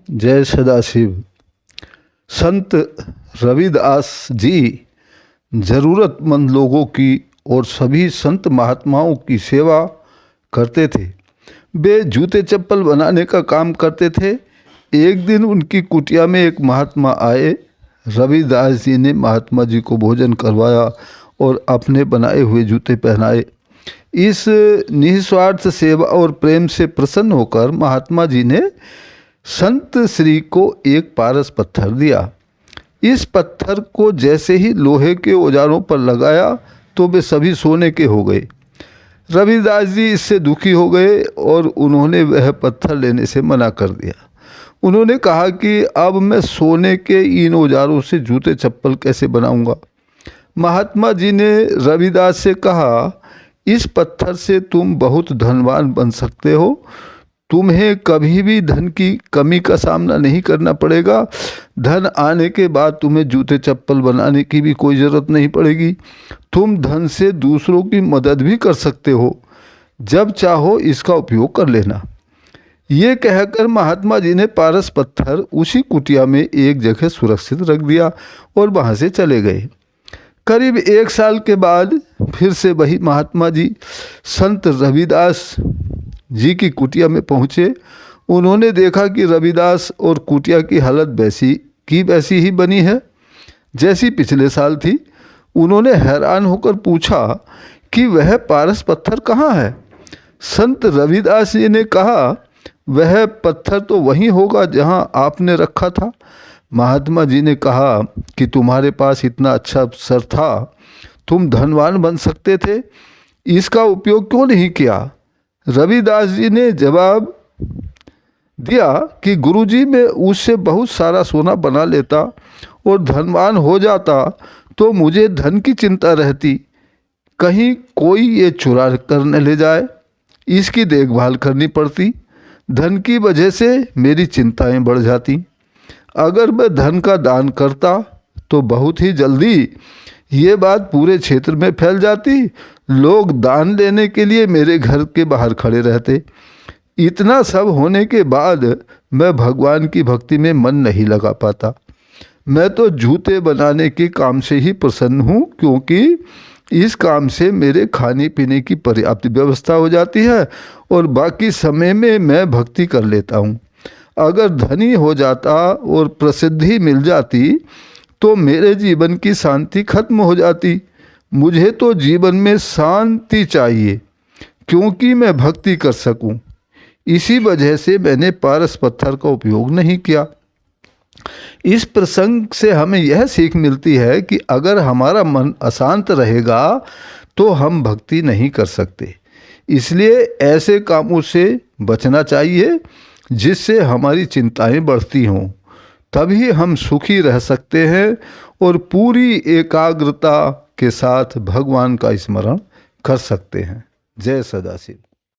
जय सदाशिव। संत रविदास जी ज़रूरतमंद लोगों की और सभी संत महात्माओं की सेवा करते थे। वे जूते चप्पल बनाने का काम करते थे। एक दिन उनकी कुटिया में एक महात्मा आए। रविदास जी ने महात्मा जी को भोजन करवाया और अपने बनाए हुए जूते पहनाए। इस निस्वार्थ सेवा और प्रेम से प्रसन्न होकर महात्मा जी ने संत श्री को एक पारस पत्थर दिया। इस पत्थर को जैसे ही लोहे के औजारों पर लगाया तो वे सभी सोने के हो गए। रविदास जी इससे दुखी हो गए और उन्होंने वह पत्थर लेने से मना कर दिया। उन्होंने कहा कि अब मैं सोने के इन औजारों से जूते चप्पल कैसे बनाऊंगा। महात्मा जी ने रविदास से कहा, इस पत्थर से तुम बहुत धनवान बन सकते हो। तुम्हें कभी भी धन की कमी का सामना नहीं करना पड़ेगा। धन आने के बाद तुम्हें जूते चप्पल बनाने की भी कोई ज़रूरत नहीं पड़ेगी। तुम धन से दूसरों की मदद भी कर सकते हो। जब चाहो इसका उपयोग कर लेना। ये कहकर महात्मा जी ने पारस पत्थर उसी कुटिया में एक जगह सुरक्षित रख दिया और वहाँ से चले गए। करीब 1 साल के बाद फिर से वही महात्मा जी संत रविदास जी की कुटिया में पहुँचे। उन्होंने देखा कि रविदास और कुटिया की हालत वैसी ही बनी है जैसी पिछले साल थी। उन्होंने हैरान होकर पूछा कि वह पारस पत्थर कहाँ है। संत रविदास जी ने कहा, वह पत्थर तो वहीं होगा जहाँ आपने रखा था। महात्मा जी ने कहा कि तुम्हारे पास इतना अच्छा अवसर था, तुम धनवान बन सकते थे, इसका उपयोग क्यों नहीं किया। रविदास जी ने जवाब दिया कि गुरुजी, मैं उससे बहुत सारा सोना बना लेता और धनवान हो जाता तो मुझे धन की चिंता रहती। कहीं कोई ये चुरा कर न ले जाए, इसकी देखभाल करनी पड़ती। धन की वजह से मेरी चिंताएं बढ़ जाती। अगर मैं धन का दान करता तो बहुत ही जल्दी ये बात पूरे क्षेत्र में फैल जाती। लोग दान लेने के लिए मेरे घर के बाहर खड़े रहते। इतना सब होने के बाद मैं भगवान की भक्ति में मन नहीं लगा पाता। मैं तो जूते बनाने के काम से ही प्रसन्न हूँ, क्योंकि इस काम से मेरे खाने पीने की पर्याप्त व्यवस्था हो जाती है और बाकी समय में मैं भक्ति कर लेता हूँ। अगर धनी हो जाता और प्रसिद्धि मिल जाती तो मेरे जीवन की शांति खत्म हो जाती। मुझे तो जीवन में शांति चाहिए, क्योंकि मैं भक्ति कर सकूं। इसी वजह से मैंने पारस पत्थर का उपयोग नहीं किया। इस प्रसंग से हमें यह सीख मिलती है कि अगर हमारा मन अशांत रहेगा तो हम भक्ति नहीं कर सकते। इसलिए ऐसे कामों से बचना चाहिए जिससे हमारी चिंताएं बढ़ती हों। तभी हम सुखी रह सकते हैं और पूरी एकाग्रता के साथ भगवान का स्मरण कर सकते हैं। जय सदाशिव।